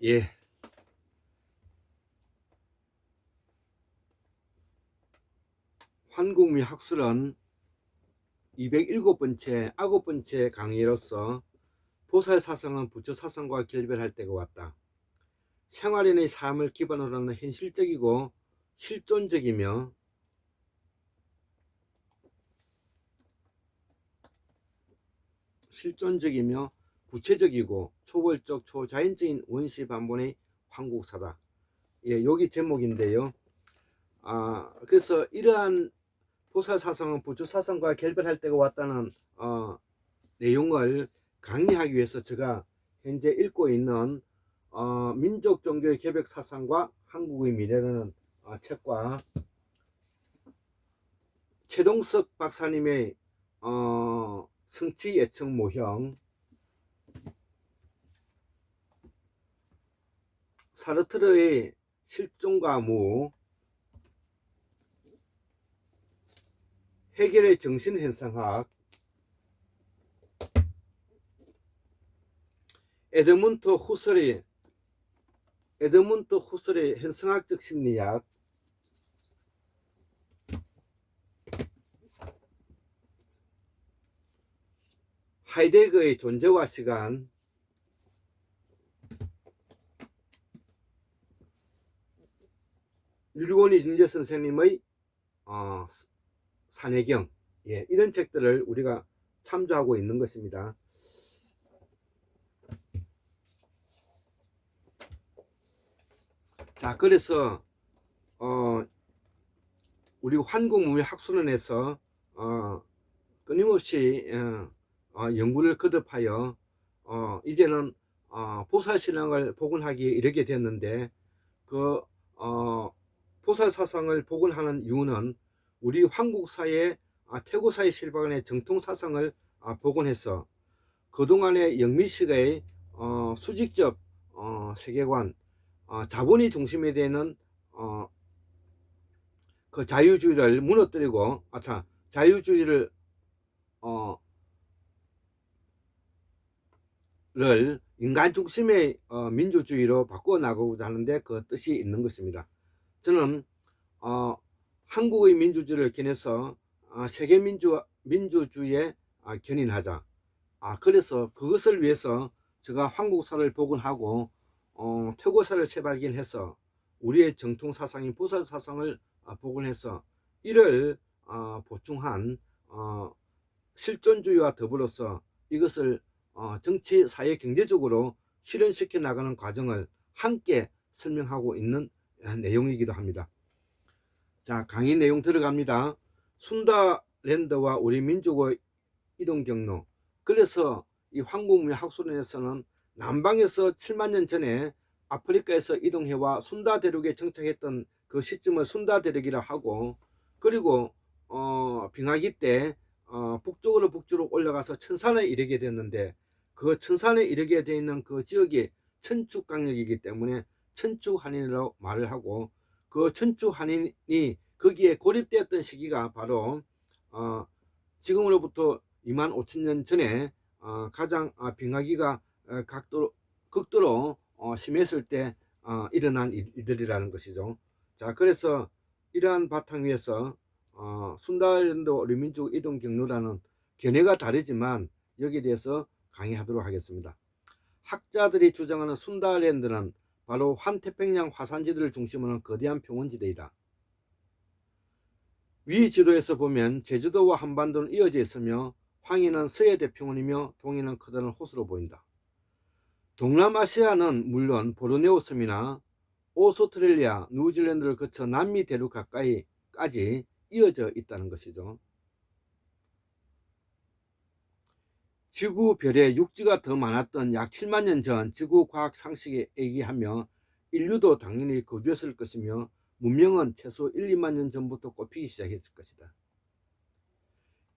예. 환국미 학술은 207번째, 9번째 강의로서 보살사상은 부처사상과 결별할 때가 왔다. 생활인의 삶을 기반으로 하는 현실적이고 실존적이며 구체적이고 초월적 초자연적인 원시 반본의 환국사다. 예, 여기 제목인데요. 그래서 이러한 보살사상은 부처사상과 결별할 때가 왔다는 내용을 강의하기 위해서 제가 현재 읽고 있는 민족 종교의 개벽 사상과 한국의 미래라는 책과 최동석 박사님의 성취 예측 모형, 사르트르의 실존과 무, 해결의 정신현상학, 에드문드 후설의 현상학적 심리학, 하이데거의 존재와 시간, 율곤이 윤재 선생님의 산해경, 예, 이런 책들을 우리가 참조하고 있는 것입니다. 자, 그래서 우리 환국문명학술원에서 끊임없이 연구를 거듭하여 이제는 보살신앙을 복원하기에 이르게 됐는데, 그 보살사상을 복원하는 이유는 우리 한국사회 태고사의 실박원의 정통사상을 복원해서 그동안의 영미식의 수직적 세계관, 자본이 중심이 되는 그 자유주의를 무너뜨리고 자유주의를 인간 중심의 민주주의로 바꿔 나가고자 하는데 그 뜻이 있는 것입니다. 저는 한국의 민주주의를 견해서 세계 민주주의에 견인하자. 그래서 그것을 위해서 제가 한국사를 복원하고 퇴고사를 재발견해서 우리의 정통사상인 보살사상을 복원해서 이를 보충한 실존주의와 더불어서 이것을 정치, 사회, 경제적으로 실현시켜 나가는 과정을 함께 설명하고 있는 내용이기도 합니다. 자, 강의 내용 들어갑니다. 순다랜드와 우리 민족의 이동 경로. 그래서 이 한국문명학술원에서는 남방에서 7만 년 전에 아프리카에서 이동해와 순다 대륙에 정착했던 그 시점을 순다 대륙이라 하고, 그리고 빙하기 때 북쪽으로 올라가서 천산에 이르게 됐는데, 그 천산에 이르게 되어 있는 그 지역이 천축강력이기 때문에 천축한인이라고 말을 하고, 그 천축한인이 거기에 고립되었던 시기가 바로 지금으로부터 25,000년 전에 가장 빙하기가 극도로 심했을 때 일어난 일들이라는 것이죠. 자, 그래서 이러한 바탕 위에서 순다랜드 우리민족 이동 경로라는 견해가 다르지만 여기에 대해서 강의하도록 하겠습니다. 학자들이 주장하는 순다랜드는 바로 환태평양 화산지대를 중심으로 하는 거대한 평원지대이다. 위 지도에서 보면 제주도와 한반도는 이어져 있으며 황해는 서해대평원이며 동해는 커다란 호수로 보인다. 동남아시아는 물론 보르네오 섬이나 오스트레일리아, 뉴질랜드를 거쳐 남미 대륙 가까이까지 이어져 있다는 것이죠. 지구별에 육지가 더 많았던 약 7만 년 전 지구 과학 상식에 의하며 인류도 당연히 거주했을 것이며 문명은 최소 1, 2만 년 전부터 꼽히기 시작했을 것이다.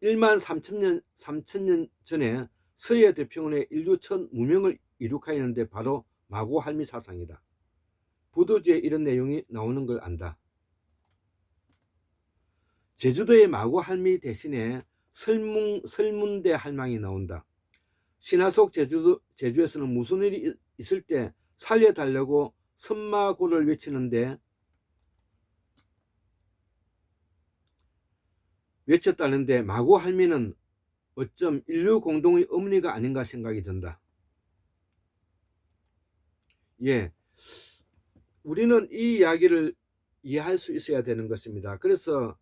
1만 3천 년 전에 서해 대평원에 인류 첫 문명을 이룩하였는데 바로 마고할미 사상이다. 부도지에 이런 내용이 나오는 걸 안다. 제주도의 마고할미 대신에 설문대 할망이 나온다. 신화 속 제주에서는 무슨 일이 있을 때 살려달라고 선마고를 외쳤다는데 마고 할미는 어쩜 인류 공동의 어머니가 아닌가 생각이 든다. 예, 우리는 이 이야기를 이해할 수 있어야 되는 것입니다. 그래서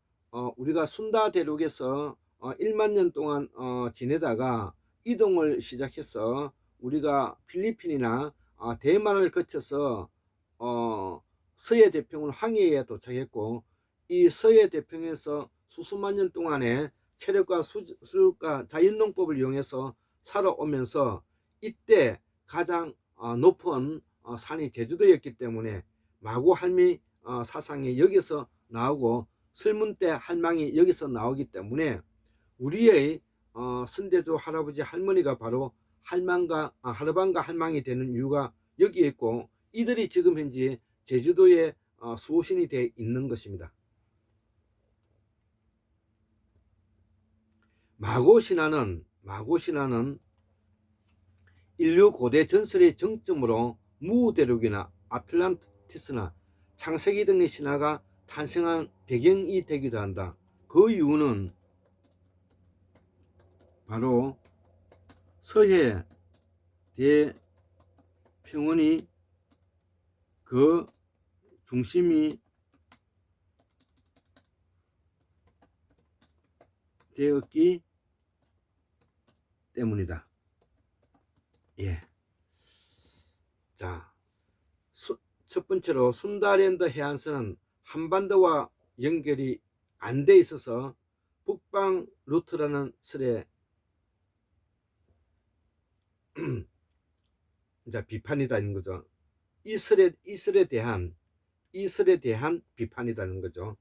우리가 순다 대륙에서 1만 년 동안 지내다가 이동을 시작해서 우리가 필리핀이나 대만을 거쳐서 서해 대평원 항해에 도착했고, 이 서해 대평에서 수수만 년 동안의 체력과 수족과 자연농법을 이용해서 살아오면서 이때 가장 높은 산이 제주도였기 때문에 마고 할미 사상이 여기서 나오고 설문대 할망이 여기서 나오기 때문에 우리의 선대주 할아버지 할머니가 바로 할아방과 할망이 되는 이유가 여기에 있고, 이들이 지금 현재 제주도에 수호신이 되어 있는 것입니다. 마고 신화는 인류 고대 전설의 정점으로 무대륙이나 아틀란티스나 창세기 등의 신화가 탄생한 배경이 되기도 한다. 그 이유는 바로 서해 대평원이 그 중심이 되었기 때문이다. 예. 자, 첫 번째로 순다랜드 해안선은 한반도와 연결이 안 돼 있어서 북방 루트라는 설에 이제 비판이다는 거죠. 이 설에 대한 비판이다는 거죠.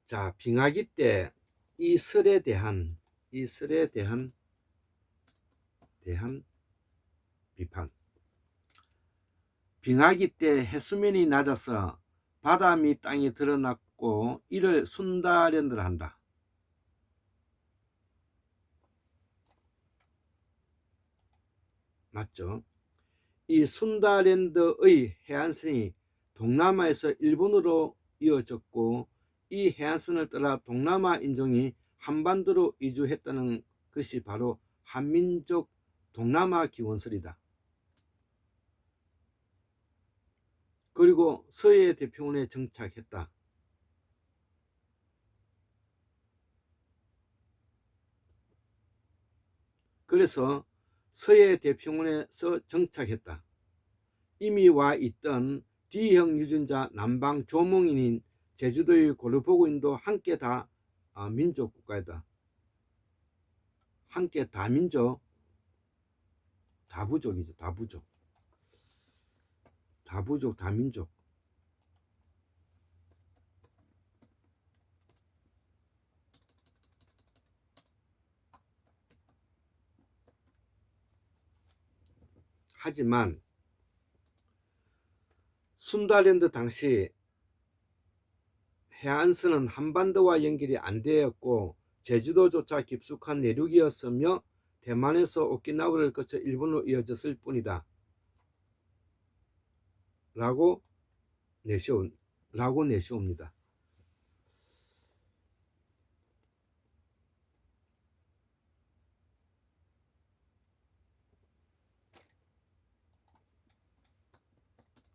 자, 빙하기 때 이 설에 대한 비판. 빙하기 때 해수면이 낮아서 바다 및 땅이 드러났고 이를 순다랜드라 한다. 맞죠? 이 순다랜드의 해안선이 동남아에서 일본으로 이어졌고, 이 해안선을 따라 동남아 인종이 한반도로 이주했다는 것이 바로 한민족 동남아 기원설이다. 그리고 서해 대평원에 정착했다. 그래서 서해 대평원에서 정착했다. 이미 와 있던 D형 유전자 남방 조몽인인 제주도의 고르보고인도 함께 다 민족 국가이다. 함께 다민족, 다부족이죠. 다부족, 다민족. 하지만 순다랜드 당시 해안선은 한반도와 연결이 안 되었고 제주도조차 깊숙한 내륙이었으며 대만에서 오키나와를 거쳐 일본으로 이어졌을 뿐이다. 라고 내시옵니다.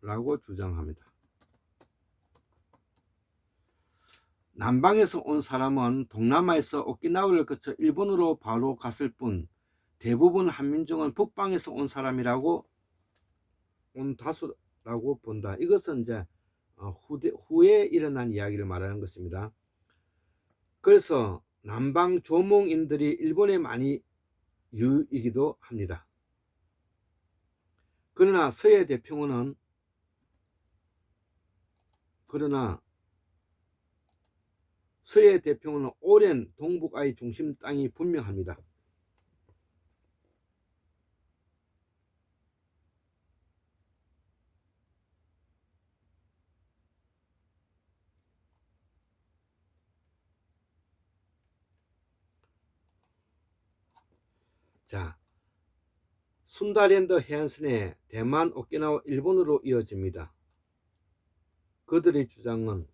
라고 주장합니다. 남방에서 온 사람은 동남아에서 오키나와를 거쳐 일본으로 바로 갔을 뿐 대부분 한민족은 북방에서 온 사람이라고 온 다수라고 본다. 이것은 이제 후에 일어난 이야기를 말하는 것입니다. 그래서 남방 조몽인들이 일본에 많이 유이기도 합니다. 그러나 서해 대평원은 오랜 동북아의 중심 땅이 분명합니다. 자, 순다랜드 해안선에 대만, 오키나와, 일본으로 이어집니다. 그들의 주장은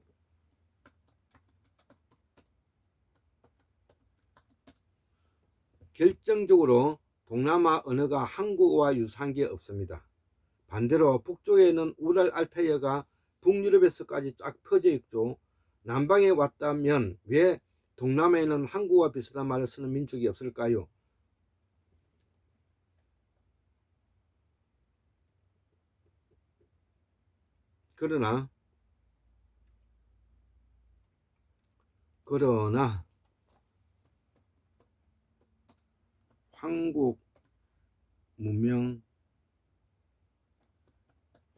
결정적으로 동남아 언어가 한국어와 유사한 게 없습니다. 반대로 북쪽에는 우랄 알타이어가 북유럽에서까지 쫙 퍼져 있죠. 남방에 왔다면 왜 동남아에는 한국어와 비슷한 말을 쓰는 민족이 없을까요? 그러나 한국 문명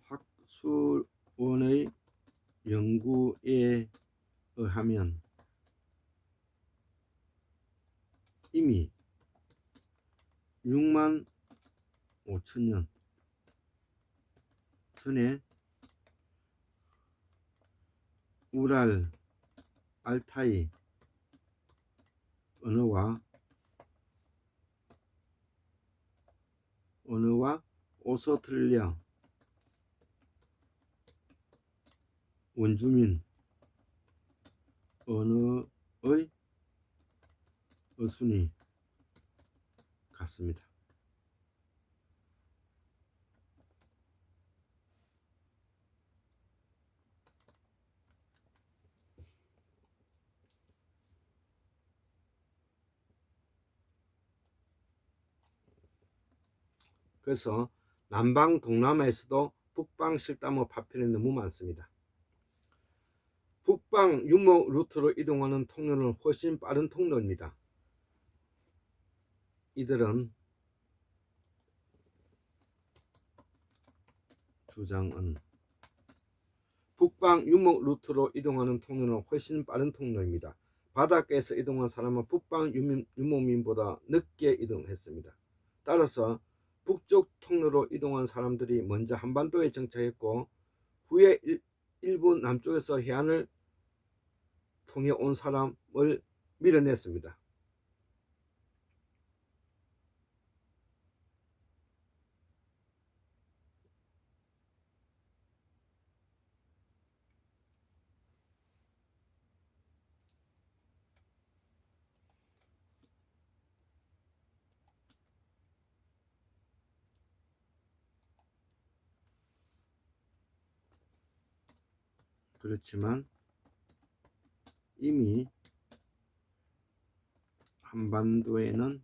학술원의 연구에 의하면 이미 6만 5천년 전에 우랄 알타이 언어와 오스트레일리아 원주민 언어의 어순이 같습니다. 그래서 남방 동남아에서도 북방 실담어 파편이 너무 많습니다. 북방 유목 루트로 이동하는 통로는 훨씬 빠른 통로입니다. 이들은 주장은 북방 유목 루트로 이동하는 통로는 훨씬 빠른 통로입니다. 바닷가에서 이동한 사람은 북방 유목민보다 늦게 이동했습니다. 따라서 북쪽 통로로 이동한 사람들이 먼저 한반도에 정착했고 후에 일부 남쪽에서 해안을 통해 온 사람을 밀어냈습니다. 그렇지만 이미 한반도에는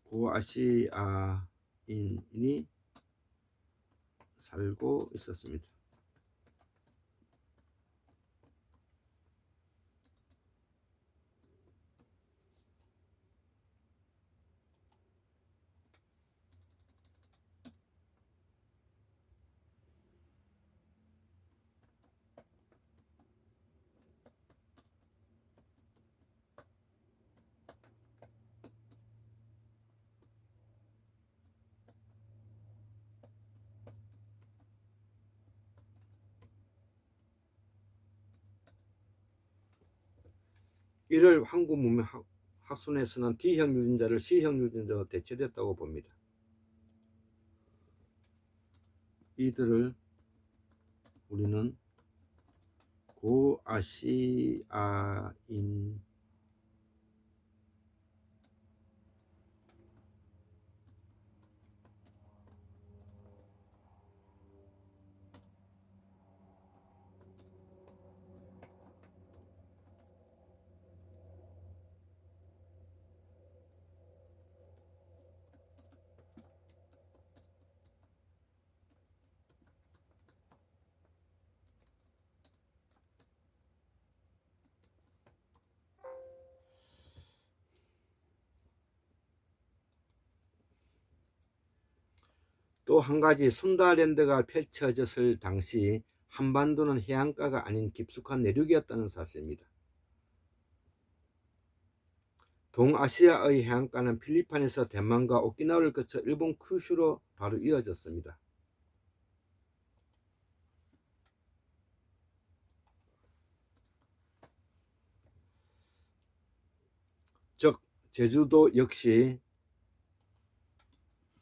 고아시아인이 살고 있었습니다. 이를 한국 문명 학순에서는 D형 유전자를 C형 유전자로 대체됐다고 봅니다. 이들을 우리는 고아시아인 또 한 가지 순다랜드가 펼쳐졌을 당시 한반도는 해안가가 아닌 깊숙한 내륙이었다는 사실입니다. 동아시아의 해안가는 필리핀에서 대만과 오키나와를 거쳐 일본 큐슈로 바로 이어졌습니다. 제주도 역시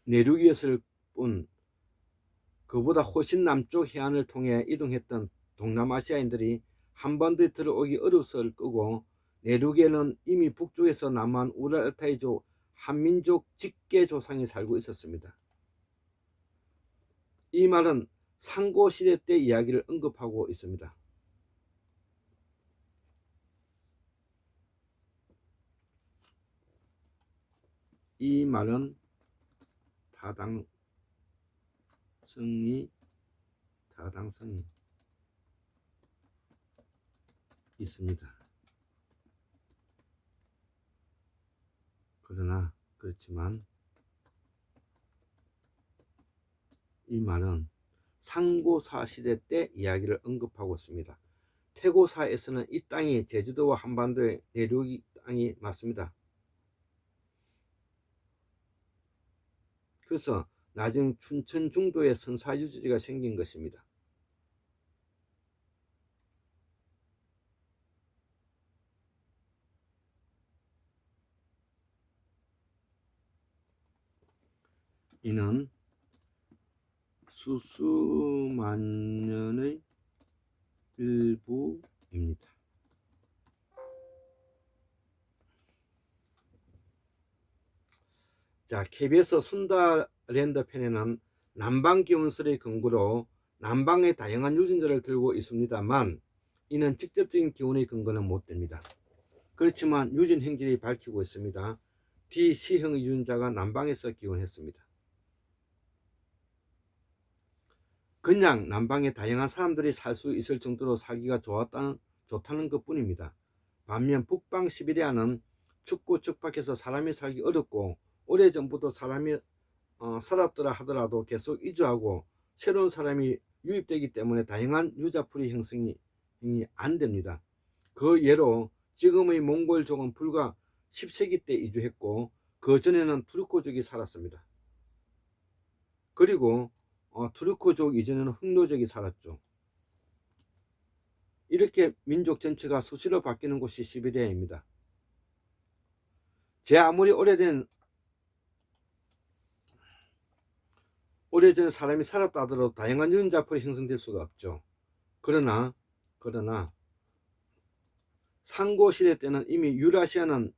내륙이었을 뿐 그보다 훨씬 남쪽 해안을 통해 이동했던 동남아시아인들이 한반도에 들어오기 어려웠을 거고, 내륙에는 이미 북쪽에서 남한 우랄타이족 한민족 직계 조상이 살고 있었습니다. 이 말은 상고시대 때 이야기를 언급하고 있습니다. 이 말은 타당성이 있습니다. 그렇지만 이 말은 상고사 시대 때 이야기를 언급하고 있습니다. 태고사에서는 이 땅이 제주도와 한반도의 내륙 땅이 맞습니다. 그래서 나중 춘천 중도에 선사유지지가 생긴 것입니다. 이는 수수만년의 일부입니다. 자, KBS 순다랜드 편에는 남방 기원설의 근거로 남방의 다양한 유전자를 들고 있습니다만, 이는 직접적인 기원의 근거는 못 됩니다. 그렇지만 유전 행진이 밝히고 있습니다. DC형 유전자가 남방에서 기원했습니다. 그냥 남방에 다양한 사람들이 살 수 있을 정도로 살기가 좋다는 것 뿐입니다. 반면 북방 시베리아는 춥고 척박해서 사람이 살기 어렵고, 오래전부터 사람이 살았더라 하더라도 계속 이주하고 새로운 사람이 유입되기 때문에 다양한 유자풀이 형성이 안 됩니다. 그 예로 지금의 몽골족은 불과 10세기 때 이주했고, 그 전에는 투르크족이 살았습니다. 그리고 투르크족 이전에는 흑노족이 살았죠. 이렇게 민족 전체가 수시로 바뀌는 곳이 시베리아입니다. 제 아무리 오래전에 사람이 살았다 하더라도 다양한 유전자풀이 형성될 수가 없죠. 그러나 상고시대 때는 이미 유라시아는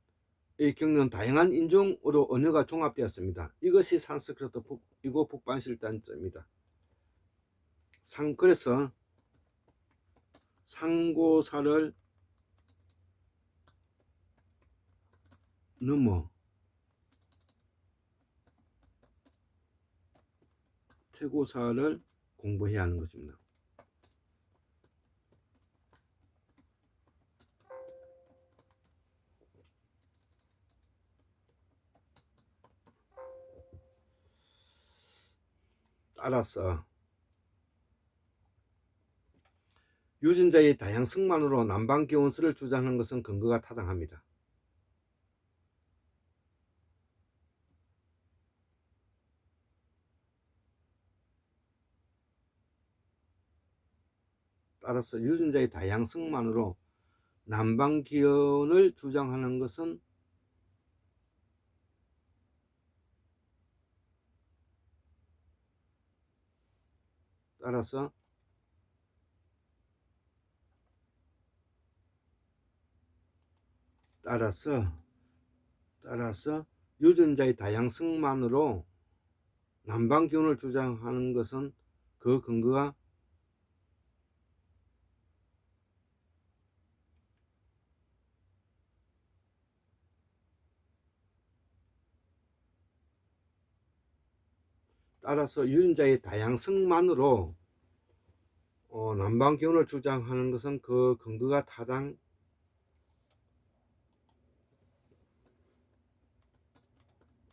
겪는 다양한 인종으로 언어가 종합되었습니다. 이것이 산스크리트 이고 북반시의 단점입니다. 그래서 상고사를 넘어 태고사를 공부해야 하는 것입니다. 따라서 유전자의 다양성만으로 남방기원설을 주장하는 것은 근거가 타당합니다. 따라서 유전자의 다양성만으로 남방기원을 주장하는 것은 따라서 유전자의 다양성만으로 남방기원을 주장하는 것은 그 근거가 따라서 유전자의 다양성만으로 남방기원을 주장하는 것은 그 근거가 타당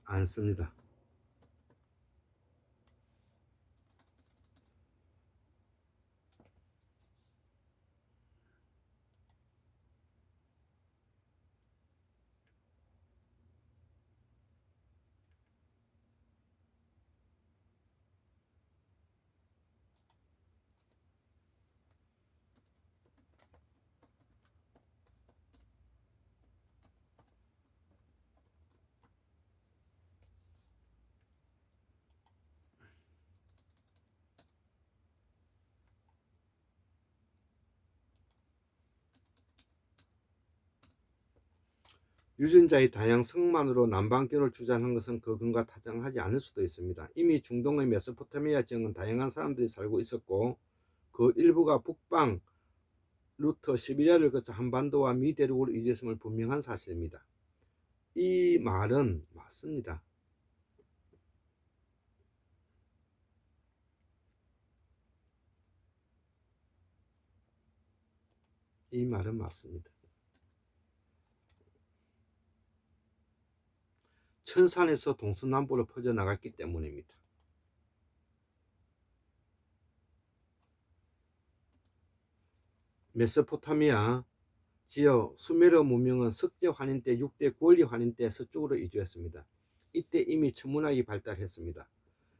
않습니다. 유전자의 다양성만으로 남방견을 주장한 것은 그 근거가 타당하지 않을 수도 있습니다. 이미 중동의 메소포타미아 지역은 다양한 사람들이 살고 있었고 그 일부가 북방 루트 시베리아를 거쳐 한반도와 미 대륙으로 이주했음을 분명한 사실입니다. 이 말은 맞습니다. 이 말은 맞습니다. 천산에서 동서남북으로 퍼져나갔기 때문입니다. 메소포타미아 지역 수메르 문명은 석제 환인 때 6대 구원리 환인 때 서쪽으로 이주했습니다. 이때 이미 천문학이 발달했습니다.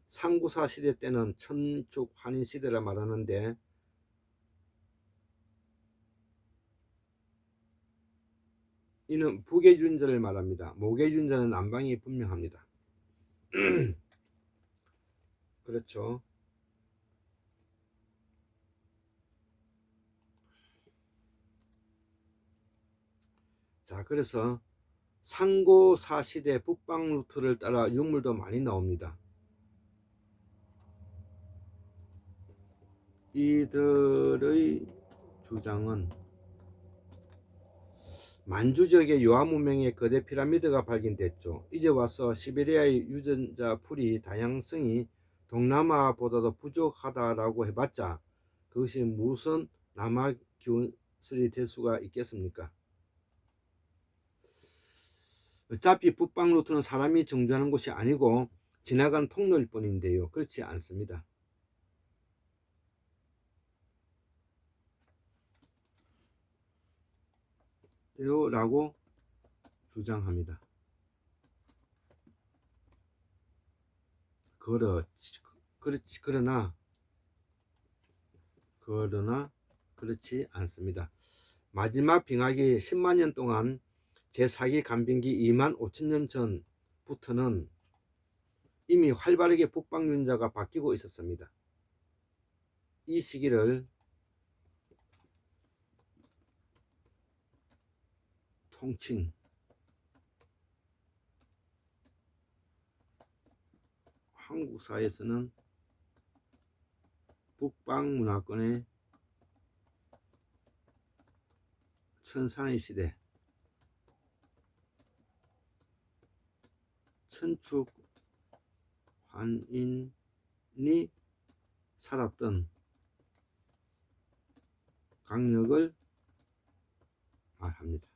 상구사 시대 때는 천축 환인 시대라 말하는데 이는 북의 유전자를 말합니다. 목의 유전자는 남방이 분명합니다. 그렇죠. 자, 그래서 상고사 시대 북방 루트를 따라 유물도 많이 나옵니다. 이들의 주장은 만주 지역의 요하 문명의 거대 피라미드가 발견됐죠. 이제 와서 시베리아의 유전자 풀이 다양성이 동남아보다도 부족하다라고 해봤자 그것이 무슨 남아 기술이 될 수가 있겠습니까? 어차피 북방 루트는 사람이 정주하는 곳이 아니고 지나가는 통로일 뿐인데요. 그렇지 않습니다. 라고 주장합니다. 그러나 그렇지 않습니다. 마지막 빙하기 10만 년 동안 제4기 간빙기 2만 5천 년 전부터는 이미 활발하게 북방 유전자가 바뀌고 있었습니다. 이 시기를 통칭 한국사에서는 북방 문화권의 천산의 시대, 천축 환인이 살았던 강력을 말합니다.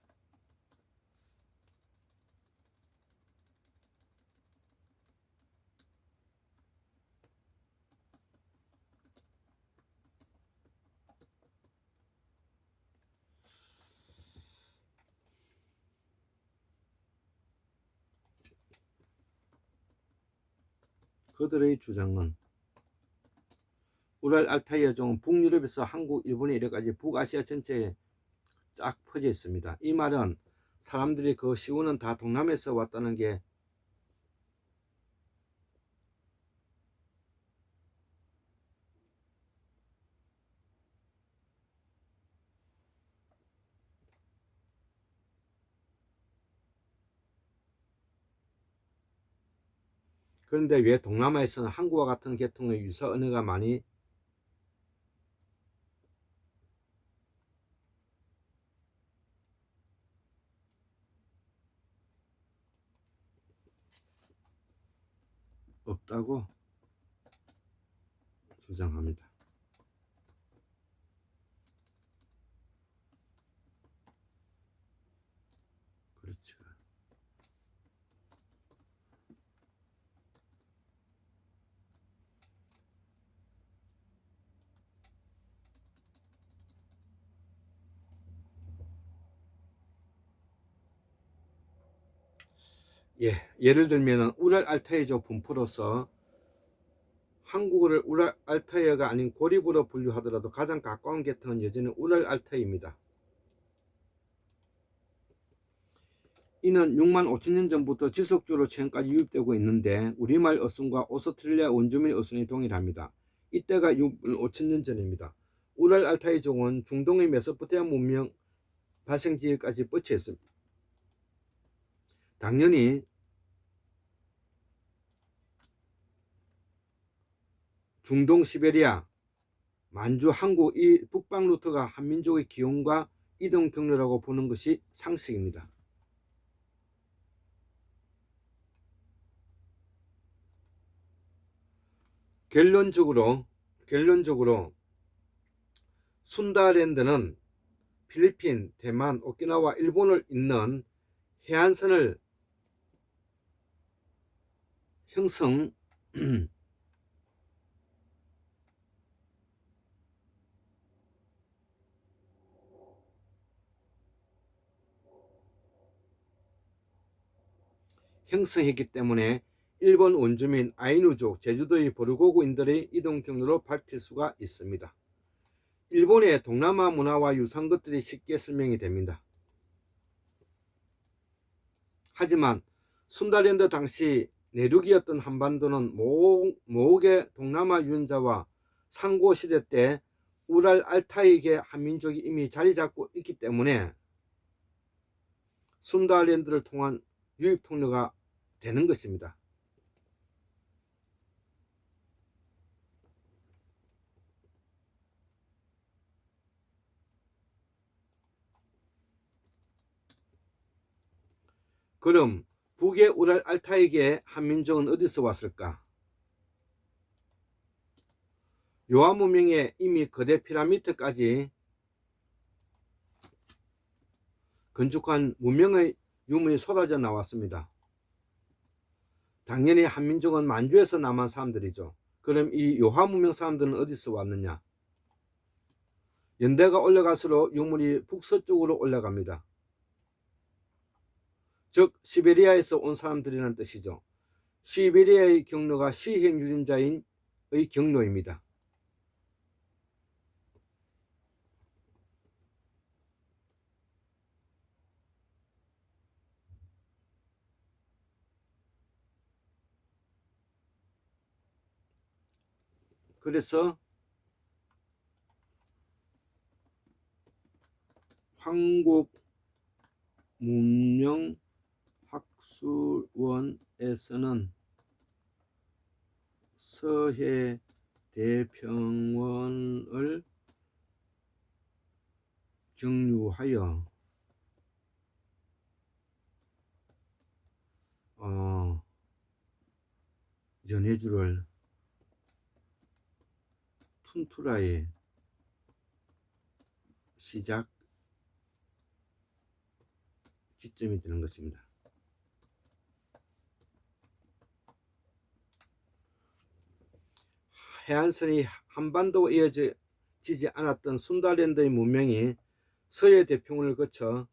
그들의 주장은 우랄 알타이 여종은 북유럽에서 한국, 일본에 이래까지 북아시아 전체에 쫙 퍼져 있습니다. 이 말은 사람들이 그 시우는 다 동남에서 왔다는 게 그런데 왜 동남아에서는 한국과 같은 계통의 유사 언어가 많이 없다고 주장합니다. 그렇죠. 예를 들면 우랄 알타이족 분포로서 한국어를 우랄 알타이어가 아닌 고립으로 분류하더라도 가장 가까운 계통은 여전히 우랄 알타이입니다. 이는 6만 5천 년 전부터 지속적으로 최근까지 유입되고 있는데 우리말 어순과 오스트레일리아 원주민 어순이 동일합니다. 이때가 6만 5천 년 전입니다. 우랄 알타이족은 중동의 메소포타미아 문명 발생 지역까지 뻗쳐 있습니다. 당연히 중동 시베리아, 만주, 한국 이 북방 루트가 한민족의 기원과 이동 경로라고 보는 것이 상식입니다. 결론적으로 순다랜드는 필리핀, 대만, 오키나와, 일본을 잇는 해안선을 형성했기 때문에 일본 원주민 아이누족, 제주도의 보르고구인들의 이동 경로로 밝힐 수가 있습니다. 일본의 동남아 문화와 유사한 것들이 쉽게 설명이 됩니다. 하지만 순다랜드 당시 내륙이었던 한반도는 모국의 동남아 유전자와 상고시대 때 우랄 알타이계 한민족이 이미 자리 잡고 있기 때문에 순다랜드를 통한 유입 통로가 되는 것입니다. 그럼 북의 우랄 알타이계 한민족은 어디서 왔을까? 요한 문명에 이미 거대 피라미드까지 건축한 문명의 유물이 쏟아져 나왔습니다. 당연히 한민족은 만주에서 남한 사람들이죠. 그럼 이 요한 문명 사람들은 어디서 왔느냐? 연대가 올라갈수록 유물이 북서쪽으로 올라갑니다. 즉 시베리아에서 온 사람들이라는 뜻이죠. 시베리아의 경로가 시행 유전자의 경로입니다. 그래서 한국문명학술원에서는 서해 대평원을 경유하여 연해주를 툰투라의 시작 지점이 되는 것입니다. 해안선이 한반도에 이어지지 않았던 순다랜드의 문명이 서해 대평원을 거쳐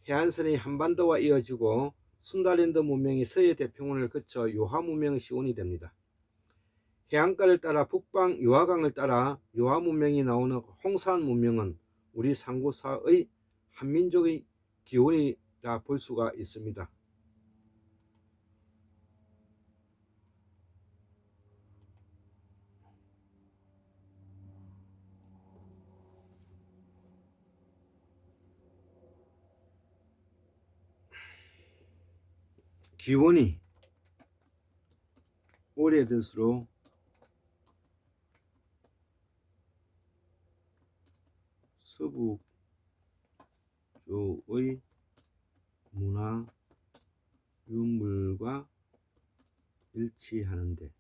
해안선이 한반도와 이어지고 순다랜드 문명이 서해 대평원을 거쳐 요하 문명의 시온이 됩니다. 해안가를 따라 북방 요하강을 따라 요하 문명이 나오는 홍산 문명은 우리 상고사의 한민족의 기원이라 볼 수가 있습니다. 기원이 오래될수록 서북 쪽의 문화 유물과 일치하는데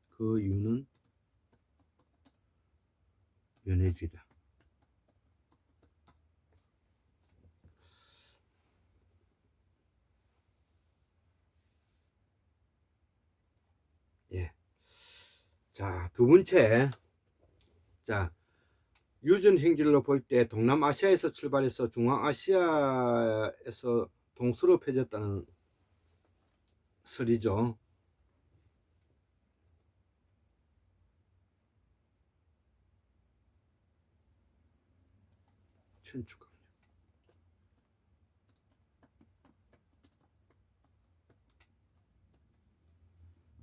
그 이유는 연해주이다. 자, 두 번째. 자, 유전 행진로 볼 때 동남아시아에서 출발해서 중앙아시아에서 동서로 펴졌다는 설이죠. 천축.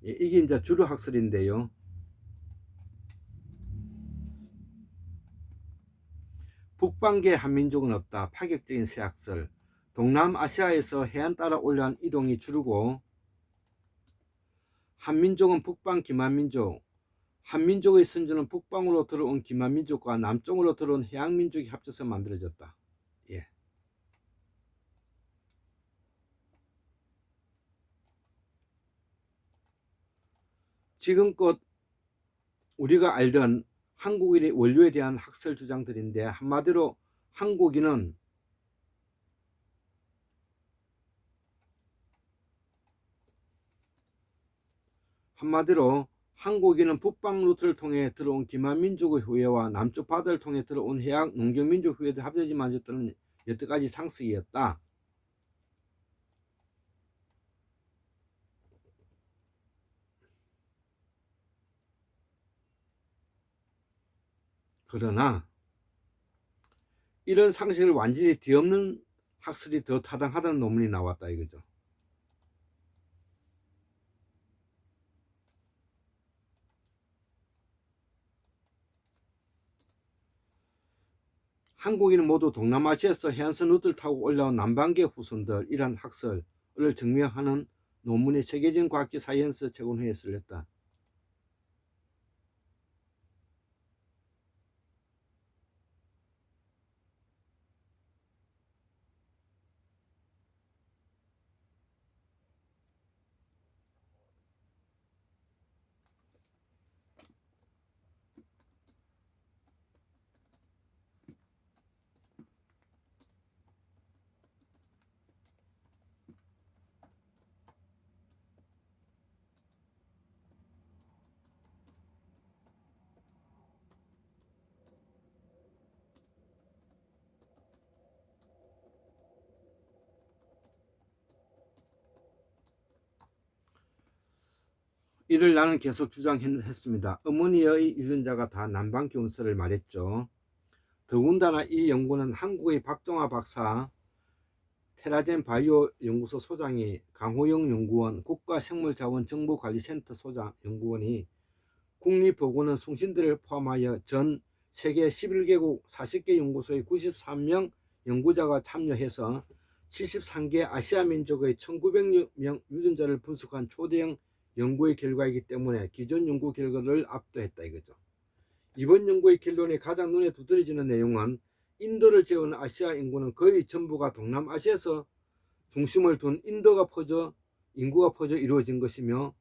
예, 이게 이제 주로 학설인데요. 북방계 한민족은 없다. 파격적인 새학설. 동남아시아에서 해안 따라 올라온 이동이 주르고 한민족은 북방 기만민족, 한민족의 선조는 북방으로 들어온 기만민족과 남쪽으로 들어온 해양민족이 합쳐서 만들어졌다. 예. 지금껏 우리가 알던 한국인의 원류에 대한 학설 주장들인데, 한마디로 한국인은 북방 루트를 통해 들어온 기만민족의 후예와 남쪽 바다를 통해 들어온 해양 농경민족 후예들 합쳐지 만졌다는 여태까지 상식이었다. 그러나 이런 상식을 완전히 뒤엎는 학설이 더 타당하다는 논문이 나왔다 이거죠. 한국인은 모두 동남아시아에서 해안선 루트를 타고 올라온 남방계 후손들, 이란 학설을 증명하는 논문이 세계적인 과학지 사이언스 최고회에 실렸다. 이를 나는 계속 주장했습니다. 어머니의 유전자가 다 남방계 운설을 말했죠. 더군다나 이 연구는 한국의 박정화 박사, 테라젠 바이오 연구소 소장이, 강호영 연구원, 국가생물자원정보관리센터 소장 연구원이 국립보건원 숭신들을 포함하여 전 세계 11개국 40개 연구소의 93명 연구자가 참여해서 73개 아시아 민족의 1900명 유전자를 분석한 초대형 연구의 결과이기 때문에 기존 연구 결과를 압도했다 이거죠. 이번 연구의 결론이 가장 눈에 두드러지는 내용은 인도를 제외한 아시아 인구는 거의 전부가 동남아시아에서 중심을 둔 인구가 퍼져 이루어진 것이며,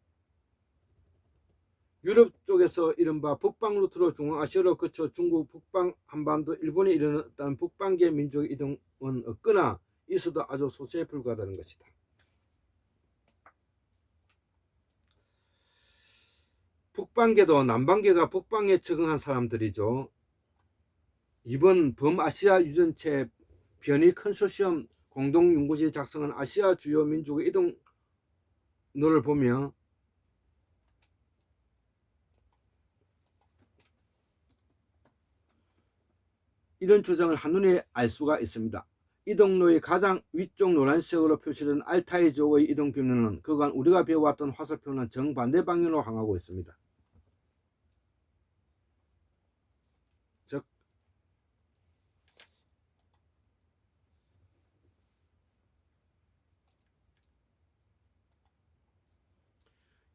유럽 쪽에서 이른바 북방 루트로 중앙아시아로 거쳐 중국, 북방, 한반도, 일본에 이르렀다는 북방계 민족의 이동은 없거나 있어도 아주 소수에 불과하다는 것이다. 북방계도 남방계가 북방에 적응한 사람들이죠. 이번 범아시아 유전체 변이 컨소시엄 공동연구지 작성한 아시아 주요 민족의 이동로를 보면 이런 주장을 한눈에 알 수가 있습니다. 이동로의 가장 위쪽 노란색으로 표시된 알타이족의 이동 경로는 그간 우리가 배워왔던 화살표는 정반대 방향으로 향하고 있습니다. 즉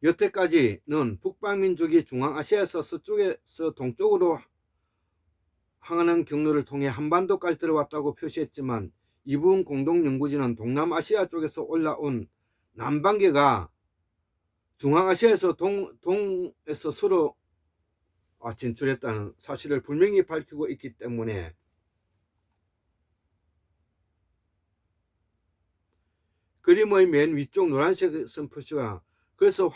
여태까지는 북방민족이 중앙아시아에서 서쪽에서 동쪽으로 항하는 경로를 통해 한반도까지 들어왔다고 표시했지만, 이분 공동연구진은 동남아시아 쪽에서 올라온 남방계가 중앙아시아에서 동에서 서로 진출했다는 사실을 분명히 밝히고 있기 때문에 그림의 맨 위쪽 노란색 선 표시가, 그래서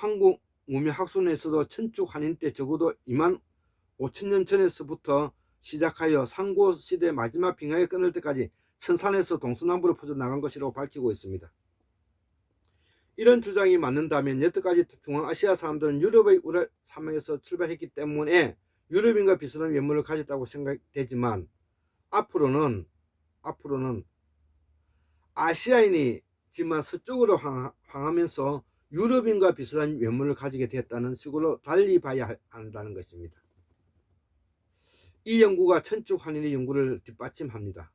무명 학술에서도 천축 환인 때 적어도 2만 5천 년 전에서부터 시작하여 상고시대 마지막 빙하에 끊을 때까지 천산에서 동서남북으로 퍼져나간 것이라고 밝히고 있습니다. 이런 주장이 맞는다면 여태까지 중앙아시아 사람들은 유럽의 우랄 사막에서 출발했기 때문에 유럽인과 비슷한 외모를 가졌다고 생각되지만 앞으로는 아시아인이지만 서쪽으로 향하면서 유럽인과 비슷한 외모를 가지게 됐다는 식으로 달리 봐야 한다는 것입니다. 이 연구가 천축 환인의 연구를 뒷받침합니다.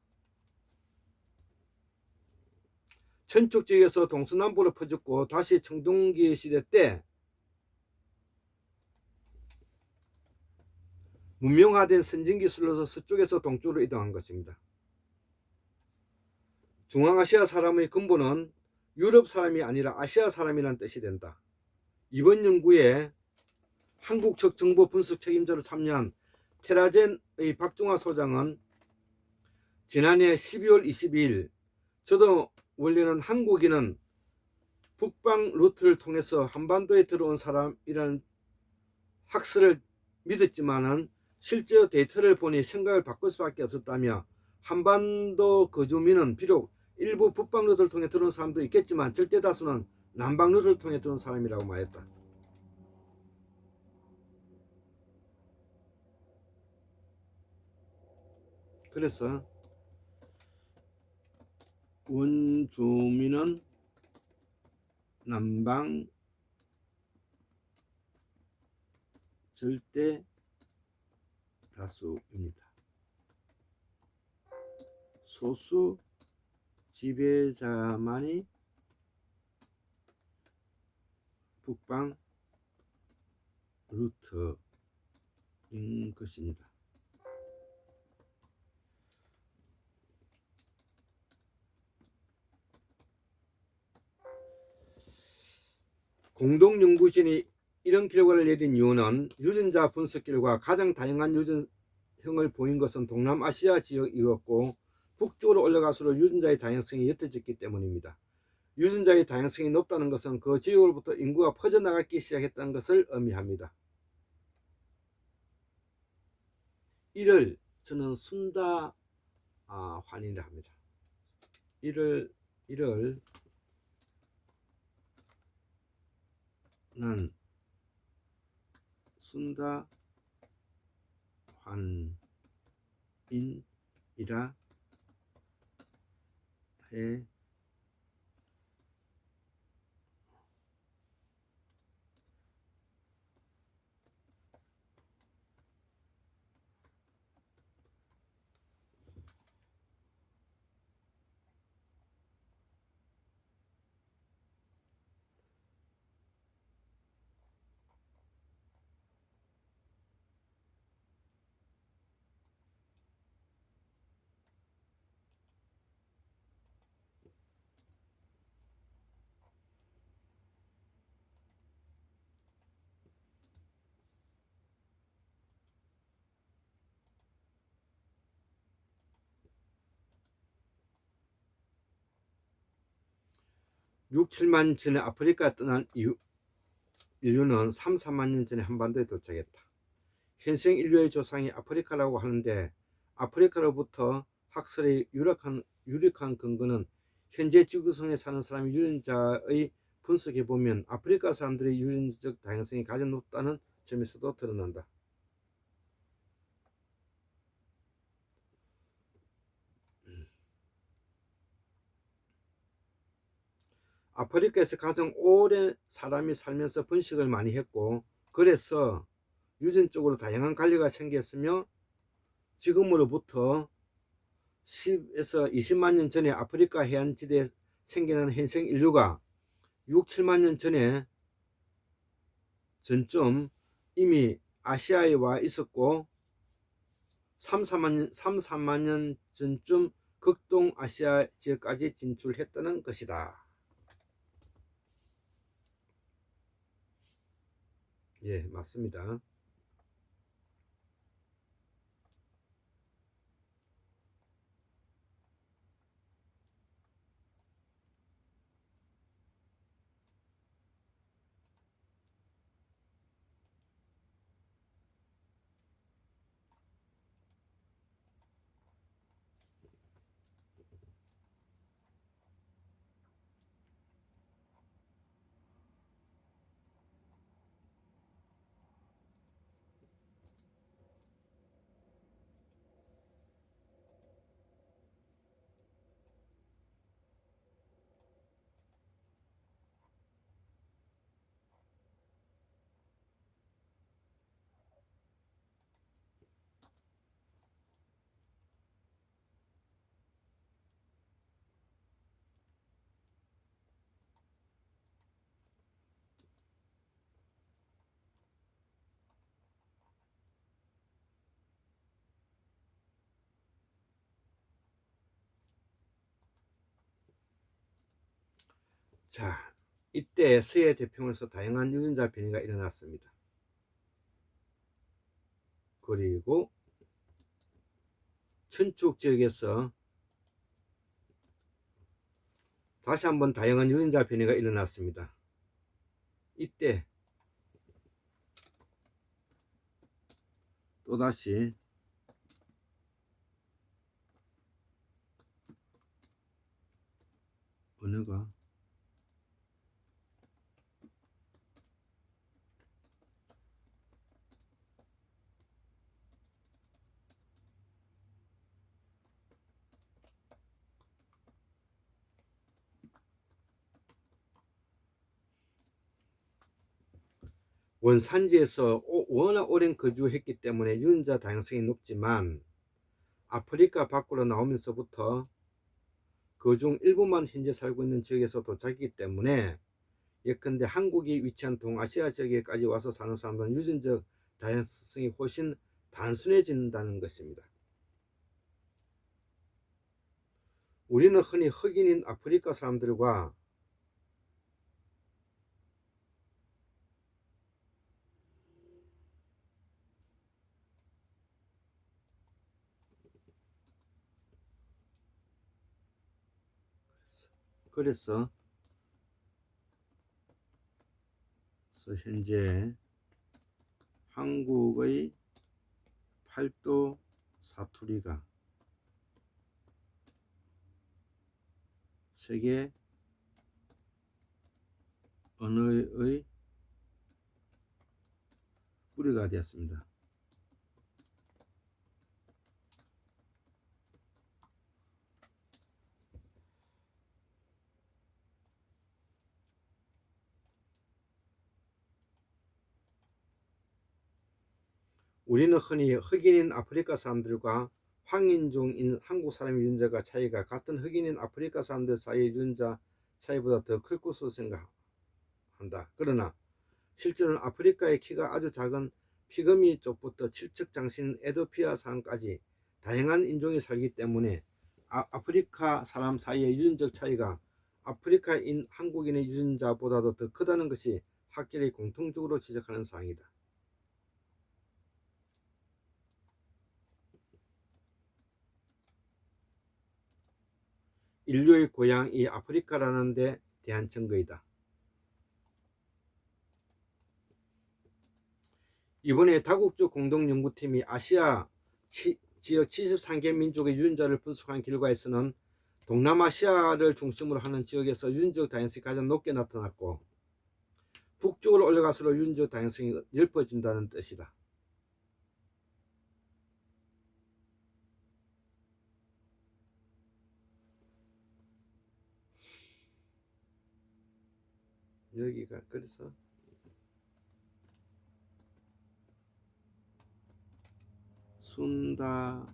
천축 지역에서 동서남북으로 퍼졌고 다시 청동기 시대 때 문명화된 선진기술로서 서쪽에서 동쪽으로 이동한 것입니다. 중앙아시아 사람의 근본은 유럽 사람이 아니라 아시아 사람이라는 뜻이 된다. 이번 연구에 한국 측 정보 분석 책임자로 참여한 테라젠의 박중화 소장은 지난해 12월 22일 저도 원래는 한국인은 북방 루트를 통해서 한반도에 들어온 사람이라는 학설을 믿었지만은 실제로 데이터를 보니 생각을 바꿀 수밖에 없었다며 한반도 거주민은 비록 일부 북방 루트를 통해 들어온 사람도 있겠지만 절대 다수는 남방 루트를 통해 들어온 사람이라고 말했다. 그래서 원주민은 남방 절대 다수입니다. 소수 지배자만이 북방 루트인 것입니다. 공동연구진이 이런 결과를 내린 이유는 유전자 분석 결과 가장 다양한 유전형을 보인 것은 동남아시아 지역이었고 북쪽으로 올라갈수록 유전자의 다양성이 옅어졌기 때문입니다. 유전자의 다양성이 높다는 것은 그 지역으로부터 인구가 퍼져나가기 시작했다는 것을 의미합니다. 이를 저는 순다 환이라 합니다. 이를 난 순다 환인이라 해 육, 7만 전에 아프리카에 떠난 인류는 3, 4만 년 전에 한반도에 도착했다. 현생 인류의 조상이 아프리카라고 하는데 아프리카로부터 학설의 유력한 근거는 현재 지구상에 사는 사람의 유전자의 분석해 보면 아프리카 사람들의 유전적 다양성이 가장 높다는 점에서도 드러난다. 아프리카에서 가장 오래 사람이 살면서 번식을 많이 했고 그래서 유전적으로 다양한 관리가 생겼으며 지금으로부터 10에서 20만 년 전에 아프리카 해안지대에 생겨난 현생 인류가 6, 7만 년 전쯤 이미 아시아에 와 있었고 3, 4만 년 전쯤 극동 아시아 지역까지 진출했다는 것이다. 예, 맞습니다. 자, 이때 서해 태평양에서 다양한 유전자 변이가 일어났습니다. 그리고 천축 지역에서 다시 한번 다양한 유전자 변이가 일어났습니다. 이때 또다시 언어가 원산지에서 워낙 오랜 거주했기 때문에 유전자 다양성이 높지만 아프리카 밖으로 나오면서부터 그중 일부만 현재 살고 있는 지역에서 도착했기 때문에 예컨대 한국이 위치한 동아시아 지역에까지 와서 사는 사람들은 유전적 다양성이 훨씬 단순해진다는 것입니다. 우리는 흔히 흑인인 아프리카 사람들과 그래서 현재 한국의 팔도 사투리가 세계 언어의 뿌리가 되었습니다. 우리는 흔히 흑인인 아프리카 사람들과 황인종인 한국 사람의 유전자가 차이가 같은 흑인인 아프리카 사람들 사이의 유전자 차이보다 더 클 것으로 생각한다. 그러나 실제로는 아프리카의 키가 아주 작은 피그미 쪽부터 칠척 장신인 에도피아 사람까지 다양한 인종이 살기 때문에 아프리카 사람 사이의 유전적 차이가 아프리카인 한국인의 유전자보다도 더 크다는 것이 학계들이 공통적으로 지적하는 사항이다. 인류의 고향이 아프리카라는 데 대한 증거이다. 이번에 다국적 공동연구팀이 아시아 지역 73개 민족의 유전자를 분석한 결과에서는 동남아시아를 중심으로 하는 지역에서 유전적 다양성이 가장 높게 나타났고 북쪽으로 올라갈수록 유전적 다양성이 넓어진다는 뜻이다. 여기가 그래서 순다이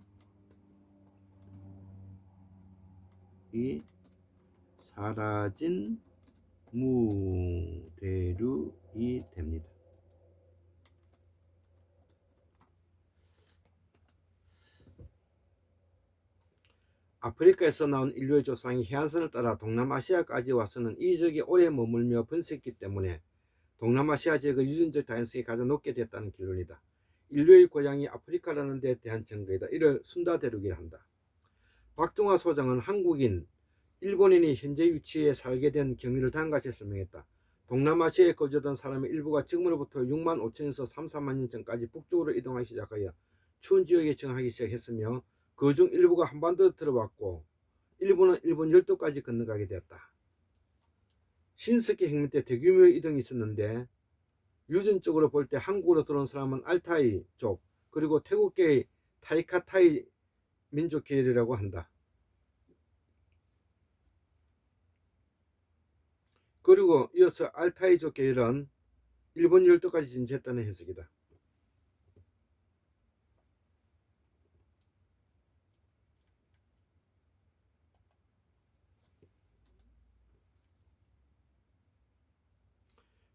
사라진 무대륙이 됩니다. 아프리카에서 나온 인류의 조상이 해안선을 따라 동남아시아까지 와서는 이 지역에 오래 머물며 번식했기 때문에 동남아시아 지역의 유전적 다양성이 가장 높게 됐다는 결론이다. 인류의 고향이 아프리카라는 데 대한 증거이다. 이를 순다대륙이라 한다. 박종화 소장은 한국인, 일본인이 현재 위치에 살게 된 경위를 다음과 같이 설명했다. 동남아시아에 거주하던 사람의 일부가 지금으로부터 6만 5천에서 3, 4만 년 전까지 북쪽으로 이동하기 시작하여 추운 지역에 정하기 시작했으며 그중 일부가 한반도에 들어왔고 일부는 일본 열도까지 건너가게 되었다. 신석기 혁명 때 대규모의 이동이 있었는데 유전적으로 볼 때 한국으로 들어온 사람은 알타이족 그리고 태국계의 타이카타이 민족 계열이라고 한다. 그리고 이어서 알타이족 계열은 일본 열도까지 진주했다는 해석이다.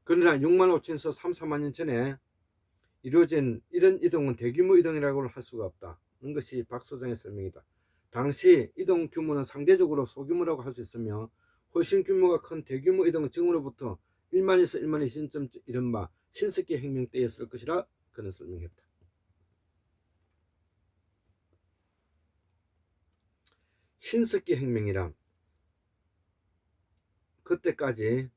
그러나 6만 5천에서 3, 4만 년 전에 이루어진 이런 이동은 대규모 이동이라고 할 수가 없다는 것이 박 소장의 설명이다. 당시 이동 규모는 상대적으로 소규모라고 할 수 있으며 훨씬 규모가 큰 대규모 이동은 지금으로부터 1만에서 1만 2천 이른바 신석기 혁명 때였을 것이라 그는 설명했다. 신석기 혁명이란 그때까지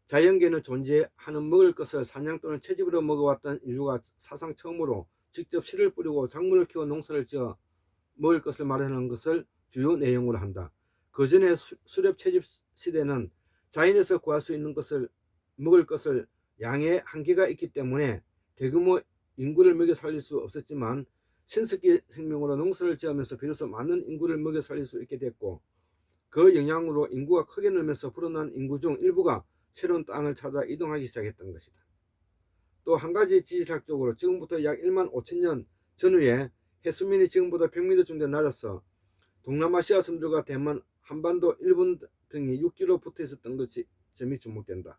자연계는 존재하는 먹을 것을 사냥 또는 채집으로 먹어왔던 인류가 사상 처음으로 직접 씨를 뿌리고 작물을 키워 농사를 지어 먹을 것을 마련하는 것을 주요 내용으로 한다. 그 전에 수렵 채집 시대는 자연에서 구할 수 있는 것을 먹을 것을 양의 한계가 있기 때문에 대규모 인구를 먹여 살릴 수 없었지만 신석기 혁명으로 농사를 지으면서 비로소 많은 인구를 먹여 살릴 수 있게 됐고 그 영향으로 인구가 크게 늘면서 불어난 인구 중 일부가 새로운 땅을 찾아 이동하기 시작했던 것이다. 또 한 가지 지질학적으로 지금부터 약 1만 5천 년 전후에 해수면이 지금보다 100m 정도 낮아서 동남아시아 섬들과 대만, 한반도, 일본 등이 육지로 붙어 있었던 점이 주목된다.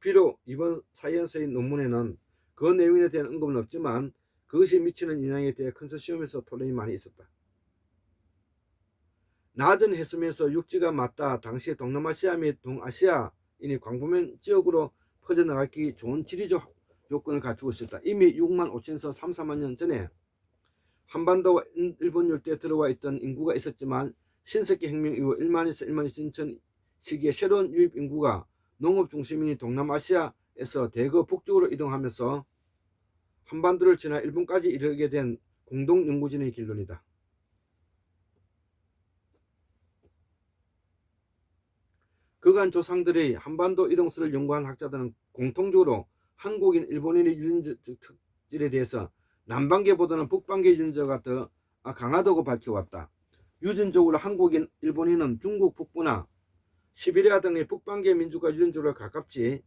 비록 이번 사이언스의 논문에는 그 내용에 대한 언급은 없지만 그것이 미치는 영향에 대해 컨소시엄에서 토론이 많이 있었다. 낮은 해수면에서 육지가 맞닿아 당시 동남아시아 및 동아시아인이 광범위한 지역으로 퍼져나가기 좋은 지리적 요건을 갖추고 있었다. 이미 6만 5천에서 3, 4만 년 전에 한반도와 일본 열대에 들어와 있던 인구가 있었지만 신석기 혁명 이후 1만에서 1만 2천 시기에 새로운 유입 인구가 농업 중심인 동남아시아에서 대거 북쪽으로 이동하면서 한반도를 지나 일본까지 이르게 된 공동 연구진의 결론이다. 그간 조상들의 한반도 이동설을 연구한 학자들은 공통적으로 한국인, 일본인의 유전적 특질에 대해서 남반계보다는 북반계 유전자가 더 강하다고 밝혀왔다. 유전적으로 한국인, 일본인은 중국 북부나 시베리아 등의 북반계 민족과 유전적으로 가깝지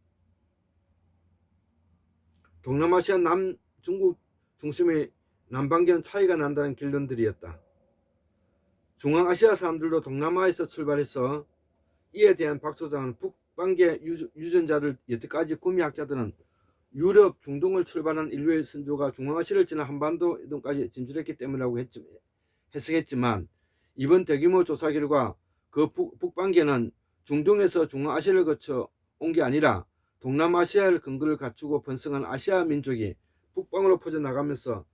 동남아시아 중국 중심의 남반계는 차이가 난다는 결론들이었다. 중앙아시아 사람들도 동남아에서 출발해서 이에 대한 박소장은 북반계 유전자를 여태까지 구미학자들은 유럽, 중동을 출발한 인류의 선조가 중앙아시아를 지나 한반도 이동까지 진출했기 때문이라고 해석했지만 이번 대규모 조사 결과 그 북반계는 중동에서 중앙아시아를 거쳐 온 게 아니라 동남아시아를 근거를 갖추고 번성한 아시아 민족이 북방으로 퍼져나가면서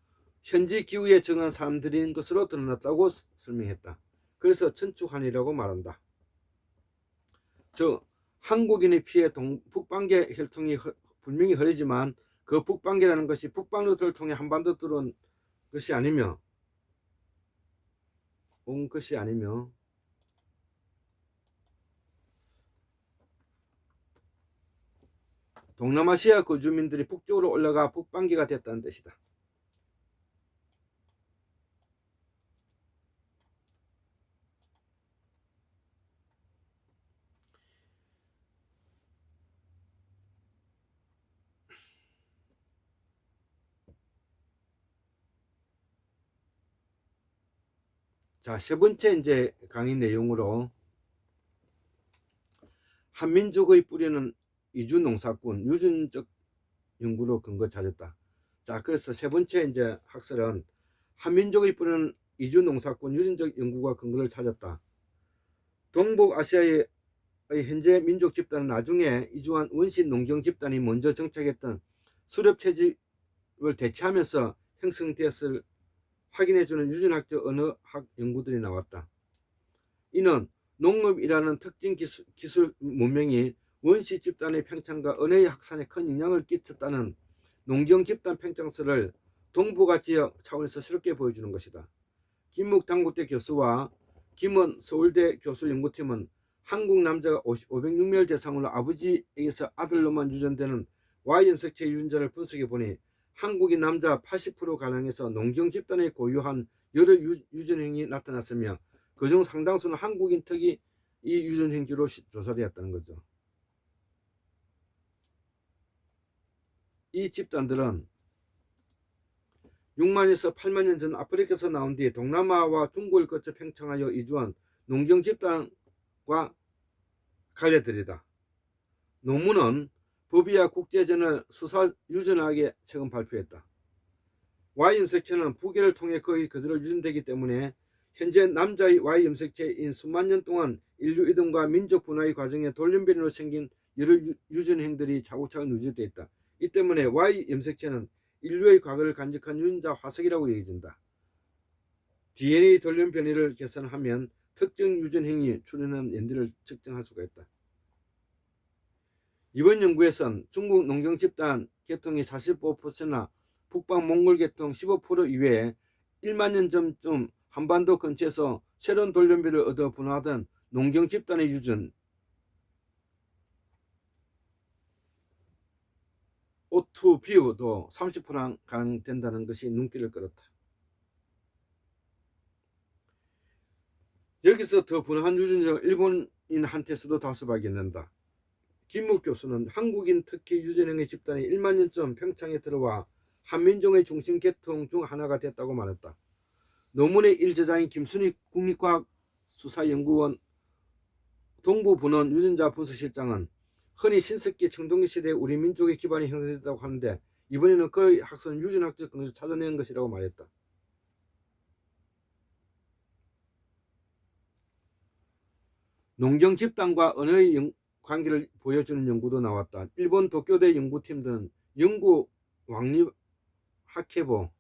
현지 기후에 적응한 사람들인 것으로 드러났다고 설명했다. 그래서 천추환이라고 말한다. 즉 한국인의 피에 북반계 혈통이 분명히 흐르지만 그 북반계라는 것이 북방 루트를 통해 한반도 들어온 것이 아니며 동남아시아 거주민들이 북쪽으로 올라가 북반계가 됐다는 뜻이다. 자, 세 번째 이제 강의 내용으로 한민족의 뿌리는 이주농사꾼 유전적 연구로 근거 찾았다. 자, 그래서 세 번째 이제 학설은 한민족의 뿌리는 이주농사꾼 유전적 연구가 근거를 찾았다. 동북아시아의 현재 민족 집단은 나중에 이주한 원시 농경 집단이 먼저 정착했던 수렵 채집을 대체하면서 형성되었을 확인해주는 유전학적 언어학 연구들이 나왔다. 이는 농업이라는 특정 기술 문명이 원시 집단의 팽창과 언어의 확산에 큰 영향을 끼쳤다는 농경 집단 팽창설을 동북아 지역 차원에서 새롭게 보여주는 것이다. 김묵 당구대 교수와 김원 서울대 교수 연구팀은 한국 남자가 506명 대상으로 아버지에게서 아들로만 유전되는 Y염색체 유전자를 분석해 보니 한국인 남자 80%가량에서 농경 집단에 고유한 여러 유전행이 나타났으며 그중 상당수는 한국인 특이 이 유전행주로 조사되었다는 거죠. 이 집단들은 6만에서 8만 년 전 아프리카에서 나온 뒤 동남아와 중국을 거쳐 팽창하여 이주한 농경 집단과 갈래들이다. 논문은 버비아 국제저널 수사 유전학의 책은 발표했다. Y염색체는 부계를 통해 거의 그대로 유전되기 때문에 현재 남자의 Y 염색체인 수만 년 동안 인류 이동과 민족 분화의 과정에 돌연변이로 생긴 여러 유전행들이 차곡차곡 누적되어 있다. 이 때문에 Y 염색체는 인류의 과거를 간직한 유전자 화석이라고 여겨진다. DNA 돌연변이를 계산하면 특정 유전행이 출현한 연대를 측정할 수가 있다. 이번 연구에선 중국 농경 집단 계통이 45%나 북방 몽골 계통 15% 이외에 1만 년 전쯤 한반도 근처에서 새로운 돌연변이를 얻어 분화하던 농경 집단의 유전 O2 비율도 30% 가능된다는 것이 눈길을 끌었다. 여기서 더 분화한 유전자를 일본인한테서도 다수 발견된다. 김묵 교수는 한국인 특히 유전형의 집단이 1만 년쯤 평창에 들어와 한민족의 중심 계통 중 하나가 됐다고 말했다. 논문의 일제자인 김순희 국립과학수사연구원 동부분원 유전자 분석실장은 흔히 신석기 청동기 시대에 우리 민족의 기반이 형성됐다고 하는데 이번에는 그의 학설은 유전학적 근거를 찾아낸 것이라고 말했다. 농경 집단과 언어의 관계를 보여주는 연구도 나왔다. 일본 도쿄대 연구팀들은 영구 왕립 학회보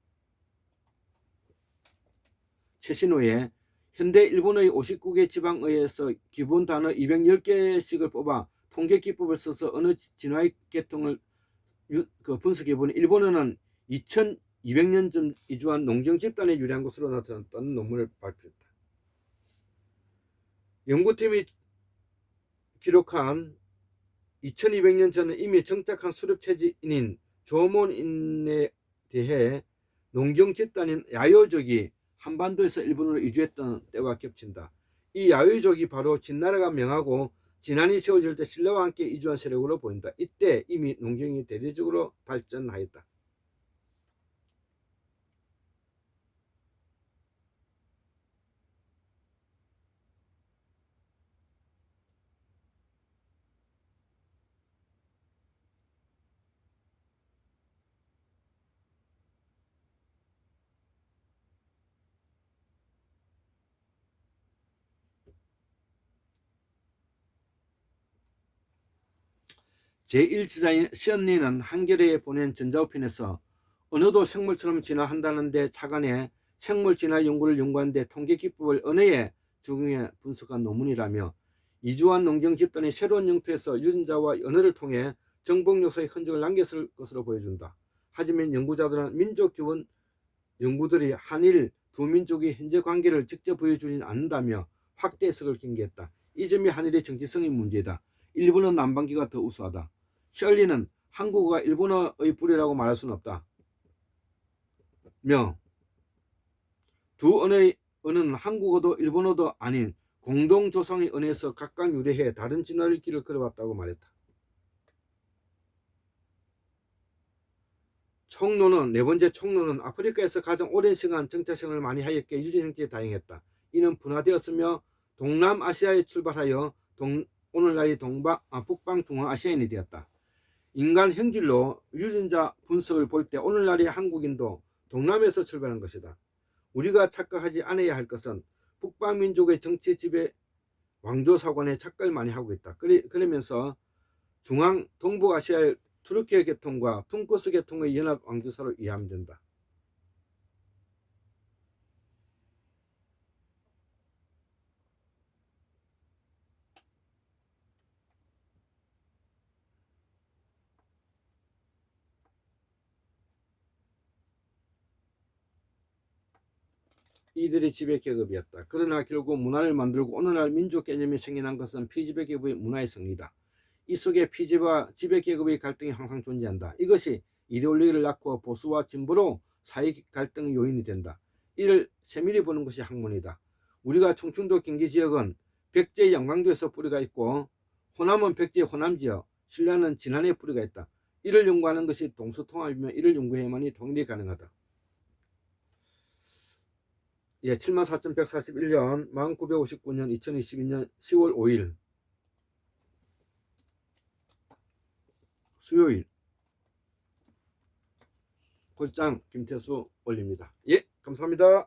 최신호에 현대 일본의 59개 지방의회에서 기본 단어 210개씩을 뽑아 통계 기법을 써서 어느 진화의 계통을 분석해보니 일본어는 2200년쯤 이주한 농경 집단에 유래한 것으로 나타났다는 논문을 발표했다. 연구팀이 기록한 2200년 전에 이미 정착한 수렵체질인인 조몬인에 대해 농경 집단인 야요족이 한반도에서 일본으로 이주했던 때와 겹친다. 이 야요족이 바로 진나라가 명하고 진안이 세워질 때 신라와 함께 이주한 세력으로 보인다. 이때 이미 농경이 대대적으로 발전하였다. 제1지자인 시언니는 한겨레에 보낸 전자우편에서 언어도 생물처럼 진화한다는데 차관해 생물 진화 연구를 연구하는데 통계 기법을 언어에 적용해 분석한 논문이라며 이주한 농경 집단이 새로운 영토에서 유전자와 언어를 통해 정복 역사의 흔적을 남겼을 것으로 보여준다. 하지만 연구자들은 민족 기원 연구들이 한일 두 민족의 현재 관계를 직접 보여주진 않는다며 확대 해석을 경계했다. 이 점이 한일의 정치성의 문제다. 일본어 남반기가 더 우수하다. 셜리는 한국어가 일본어의 뿌리라고 말할 수는 없다. 며 두 언어는 한국어도 일본어도 아닌 공동조상의 언어에서 각각 유래해 다른 진화의 길을 걸어왔다고 말했다. 총론은 네 번째 총론은 아프리카에서 가장 오랜 시간 정착생활을 많이 하였기에 유전 형태에 다양했다. 이는 분화되었으며 동남아시아에 출발하여 오늘날의 북방 중앙아시아인이 되었다. 인간 형질로 유전자 분석을 볼 때 오늘날의 한국인도 동남에서 출발한 것이다. 우리가 착각하지 않아야 할 것은 북방민족의 정치 지배 왕조사관에 착각을 많이 하고 있다. 그러면서 중앙 동북아시아의 투르키의 계통과 퉁쿠스 계통의 연합 왕조사로 이해하면 된다. 이들이 지배계급이었다. 그러나 결국 문화를 만들고 오늘날 민족 개념이 생겨난 것은 피지배계급의 문화의 승리다. 이 속에 피지배와 지배계급의 갈등이 항상 존재한다. 이것이 이데올로기를 낳고 보수와 진보로 사회 갈등의 요인이 된다. 이를 세밀히 보는 것이 학문이다. 우리가 충청도 경기지역은 백제 영광도에서 뿌리가 있고 호남은 백제 호남지역, 신라는 진안에 뿌리가 있다. 이를 연구하는 것이 동서통합이며 이를 연구해야만이 통일이 가능하다. 74,141년 1959년 2022년 10월 5일 수요일 골장 김태수 올립니다. 예, 감사합니다.